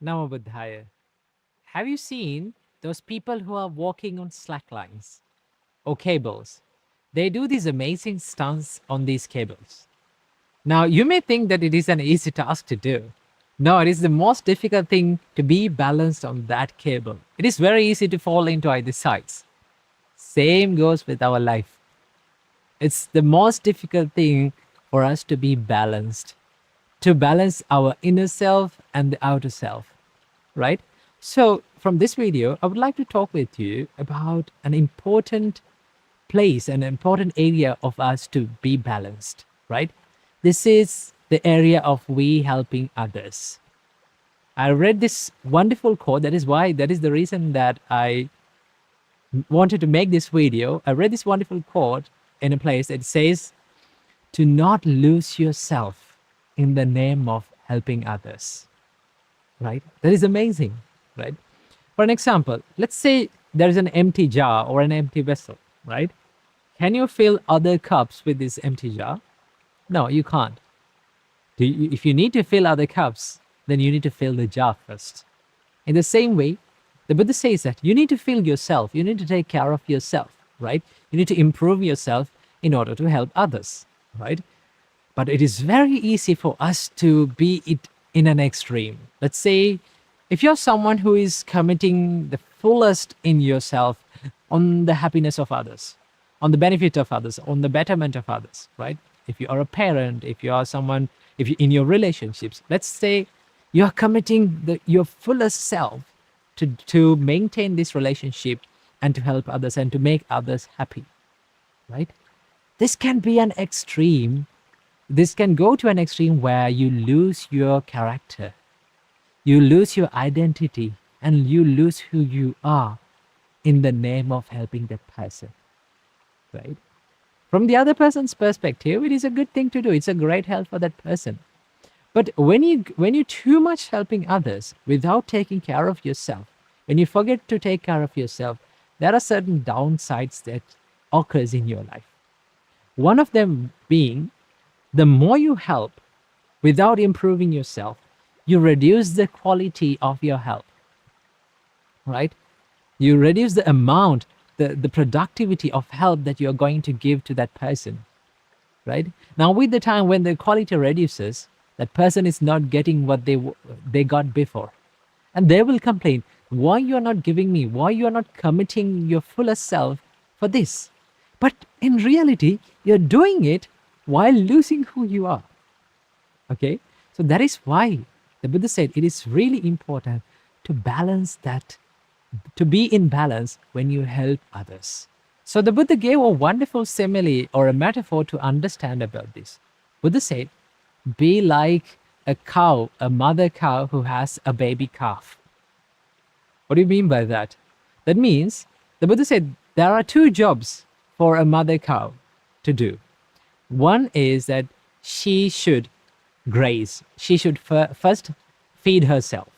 Namo Buddhaya. Have you seen those people who are walking on slack lines or cables? They do these amazing stunts on these cables. Now, you may think that it is an easy task to do. No, it is the most difficult thing to be balanced on that cable. It is very easy to fall into either sides. Same goes with our life. It's the most difficult thing for us to balance our inner self and the outer self, right? So, from this video, I would like to talk with you about an important place, an important area of us to be balanced, right? This is the area of we helping others. I read this wonderful quote. That is the reason that I wanted to make this video. I read this wonderful quote in a place that says, to not lose yourself in the name of helping others, right? That is amazing, right? For an example, let's say there is an empty jar or an empty vessel, right? Can you fill other cups with this empty jar? No, you can't. If you need to fill other cups, then you need to fill the jar first. In the same way, the Buddha says that you need to fill yourself, you need to take care of yourself, right? You need to improve yourself in order to help others, right? But it is very easy for us to be it in an extreme. Let's say if you're someone who is committing the fullest in yourself on the happiness of others, on the benefit of others, on the betterment of others, right? If you are a parent, if you are someone, if you in your relationships, let's say you are committing your fullest self to maintain this relationship and to help others and to make others happy, right? This can be an extreme. This can go to an extreme where you lose your character, you lose your identity, and you lose who you are in the name of helping that person, right? From the other person's perspective, it is a good thing to do. It's a great help for that person. But when you too much helping others without taking care of yourself, when you forget to take care of yourself, there are certain downsides that occurs in your life. One of them being, the more you help without improving yourself, you reduce the quality of your help, right? You reduce the amount, the productivity of help that you're going to give to that person, right? Now, with the time when the quality reduces, that person is not getting what they got before. And they will complain, why you're not giving me, why you're not committing your fullest self for this. But in reality, you're doing it while losing who you are. Okay? So that is why the Buddha said it is really important to balance that, to be in balance when you help others. So the Buddha gave a wonderful simile or a metaphor to understand about this. Buddha said, be like a cow, a mother cow who has a baby calf. What do you mean by that? That means the Buddha said there are two jobs for a mother cow to do. One is that she should graze. She should first feed herself.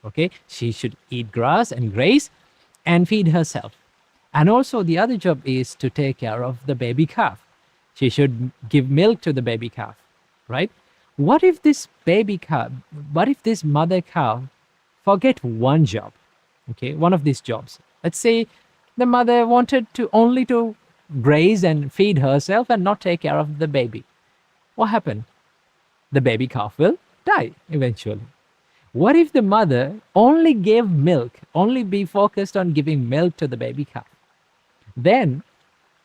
Okay? She should eat grass and graze and feed herself. And also the other job is to take care of the baby calf. She should give milk to the baby calf, right? What if this mother cow forget one job? Okay, one of these jobs. Let's say the mother wanted to only to graze and feed herself and not take care of the baby. What happened? The baby calf will die eventually. What if the mother only gave milk, only be focused on giving milk to the baby calf? Then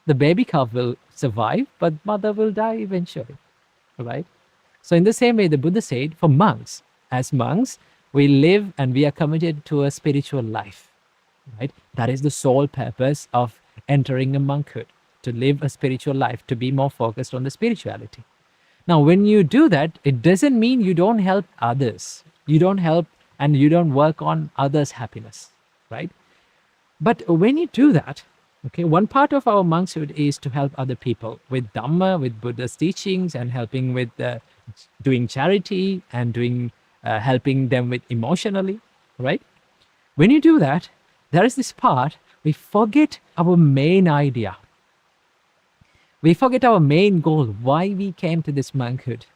the baby calf will survive, but mother will die eventually, right? So in the same way, the Buddha said, for monks, as monks, we live and we are committed to a spiritual life, right? That is the sole purpose of entering a monkhood, to live a spiritual life, to be more focused on the spirituality. Now, when you do that, it doesn't mean you don't help others. You don't help and you don't work on others' happiness, right? But when you do that, okay, one part of our monkshood is to help other people with Dharma, with Buddha's teachings, and helping with doing charity and doing helping them with emotionally, right? When you do that, there is this part, we forget our main idea. We forget our main goal, why we came to this monkhood.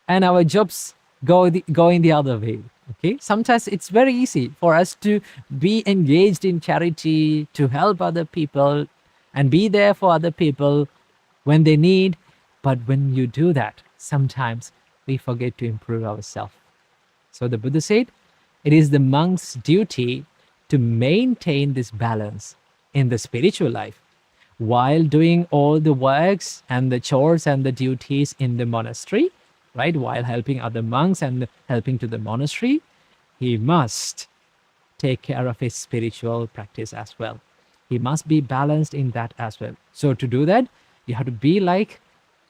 And our jobs go in the other way. Okay, sometimes it's very easy for us to be engaged in charity, to help other people and be there for other people when they need. But when you do that, sometimes we forget to improve ourselves. So the Buddha said, it is the monk's duty to maintain this balance in the spiritual life while doing all the works and the chores and the duties in the monastery, right? While helping other monks and helping to the monastery, he must take care of his spiritual practice as well. He must be balanced in that as well. So to do that, you have to be like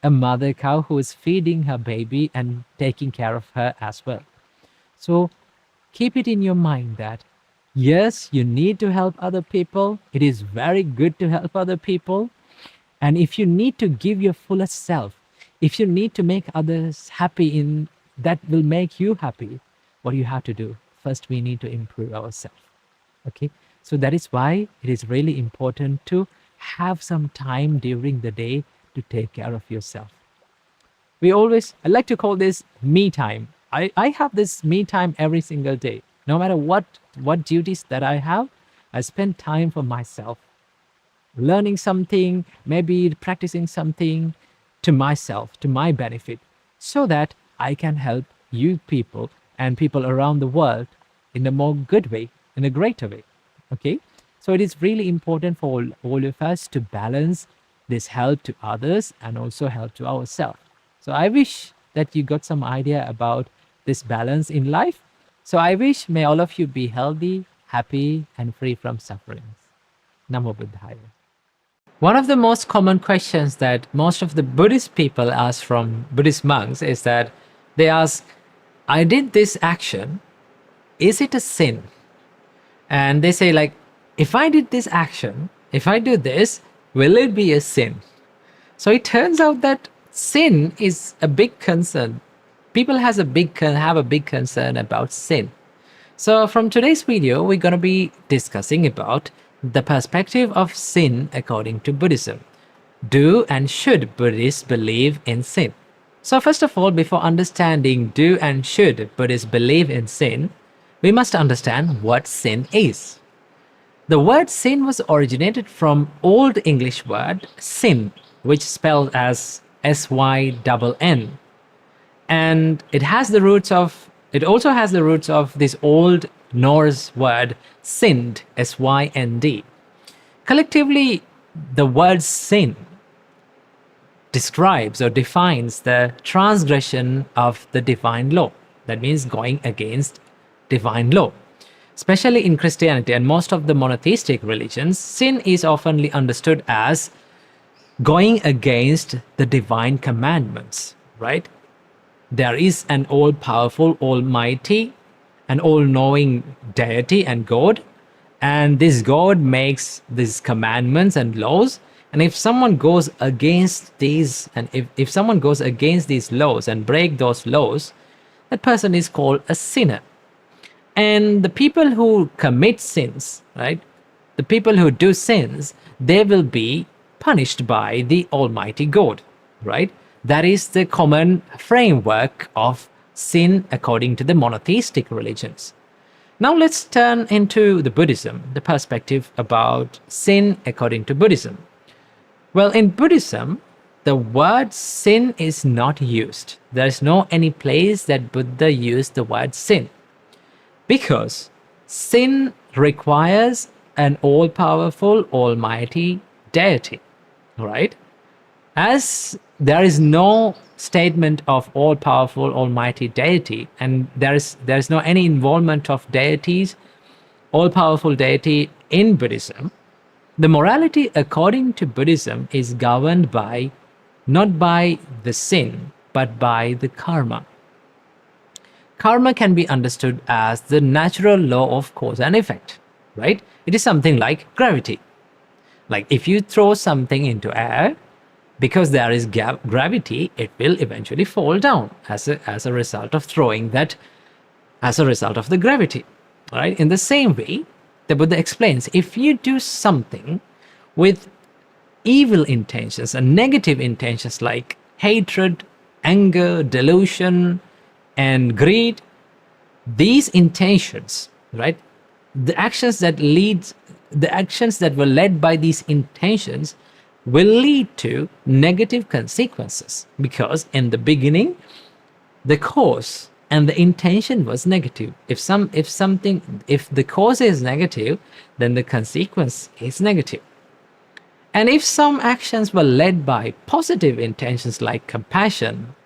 a mother cow who is feeding her baby and taking care of her as well. So keep it in your mind that yes, you need to help other people. It is very good to help other people. And if you need to give your fullest self, if you need to make others happy in that will make you happy, what do you have to do? First, we need to improve ourselves. Okay. So that is why it is really important to have some time during the day to take care of yourself. I like to call this me time. I have this me time every single day. No matter what duties that I have, I spend time for myself, learning something, maybe practicing something to myself, to my benefit, so that I can help you people and people around the world in a more good way, in a greater way. Okay? So it is really important for all of us to balance this help to others and also help to ourselves. So I wish that you got some idea about this balance in life. So I wish may all of you be healthy, happy, and free from sufferings. Namo Buddhaya. One of the most common questions that most of the Buddhist people ask from Buddhist monks is that they ask, I did this action, is it a sin? And they say like, if I did this action, if I do this, will it be a sin? So it turns out that sin is a big concern. People have a big concern about sin. So from today's video, we're going to be discussing about the perspective of sin according to Buddhism. Do and should Buddhists believe in sin? So first of all, before understanding do and should Buddhists believe in sin, we must understand what sin is. The word sin was originated from Old English word sin, which spelled as S-Y-N-N. And it also has the roots of this Old Norse word sind, S-Y-N-D. Collectively, the word sin describes or defines the transgression of the divine law. That means going against divine law. Especially in Christianity and most of the monotheistic religions, sin is often understood as going against the divine commandments, right? There is an all-powerful, almighty, and all-knowing deity and God, and this God makes these commandments and laws. And if someone goes against these, and if someone goes against these laws and break those laws, that person is called a sinner. And the people who commit sins, right? The people who do sins, they will be punished by the Almighty God, right? That is the common framework of sin according to the monotheistic religions. Now let's turn into the Buddhism, the perspective about sin according to Buddhism. Well, in Buddhism, the word sin is not used. There is no any place that Buddha used the word sin. Because sin requires an all-powerful, almighty deity, right? As there is no statement of all-powerful, almighty deity, and there is no any involvement of deities, all-powerful deity in Buddhism, the morality according to Buddhism is governed by, not by the sin, but by the karma. Karma can be understood as the natural law of cause and effect, right? It is something like gravity. Like if you throw something into air, because there is gravity, it will eventually fall down as a result of throwing that, as a result of the gravity, right? In the same way, the Buddha explains, if you do something with evil intentions and negative intentions like hatred, anger, delusion, and greed, These intentions, right? The actions that were led by these intentions will lead to negative consequences, because in the beginning the cause and the intention was negative. If the cause is negative, then the consequence is negative. And if some actions were led by positive intentions like compassion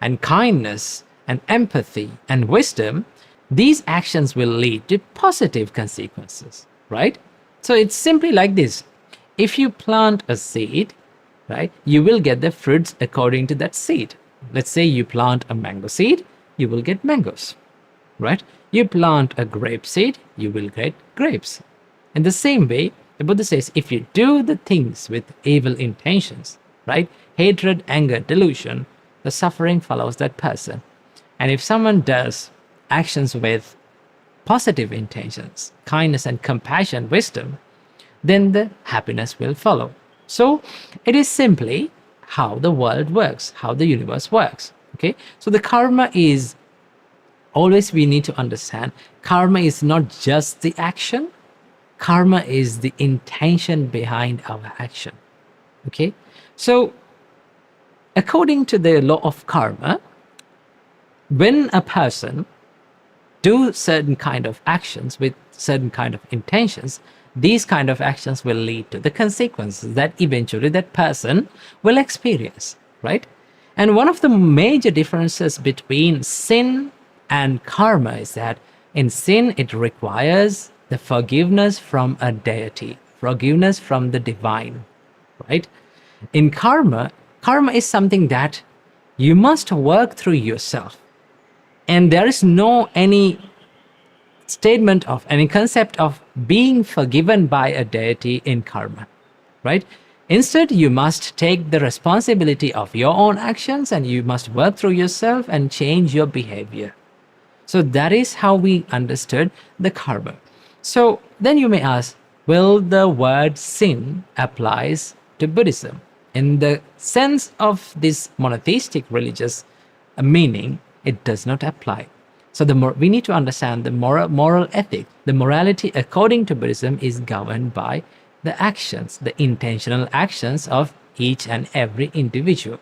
and kindness and empathy and wisdom, these actions will lead to positive consequences, right? So it's simply like this. If you plant a seed, right, you will get the fruits according to that seed. Let's say you plant a mango seed, you will get mangoes, right? You plant a grape seed, you will get grapes. In the same way, the Buddha says, if you do the things with evil intentions, right, hatred, anger, delusion, the suffering follows that person. And if someone does actions with positive intentions, kindness and compassion, wisdom, then the happiness will follow. So it is simply how the world works, how the universe works. Okay, so the karma is always, we need to understand, karma is not just the action, karma is the intention behind our action. Okay, so according to the law of karma, when a person do certain kind of actions with certain kind of intentions, these kind of actions will lead to the consequences that eventually that person will experience, right? And one of the major differences between sin and karma is that in sin, it requires the forgiveness from a deity, forgiveness from the divine, right? In karma, karma is something that you must work through yourself. And there is no any statement of any concept of being forgiven by a deity in karma, right? Instead, you must take the responsibility of your own actions and you must work through yourself and change your behavior. So that is how we understood the karma. So then you may ask, will the word sin applies to Buddhism? In the sense of this monotheistic religious meaning, it does not apply. So we need to understand the moral ethic. The morality according to Buddhism is governed by the actions, the intentional actions of each and every individual.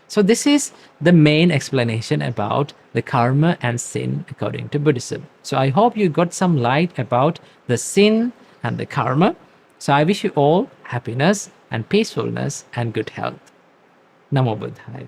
So this is the main explanation about the karma and sin according to Buddhism. So I hope you got some light about the sin and the karma. So I wish you all happiness and peacefulness and good health. Namo Buddhaya.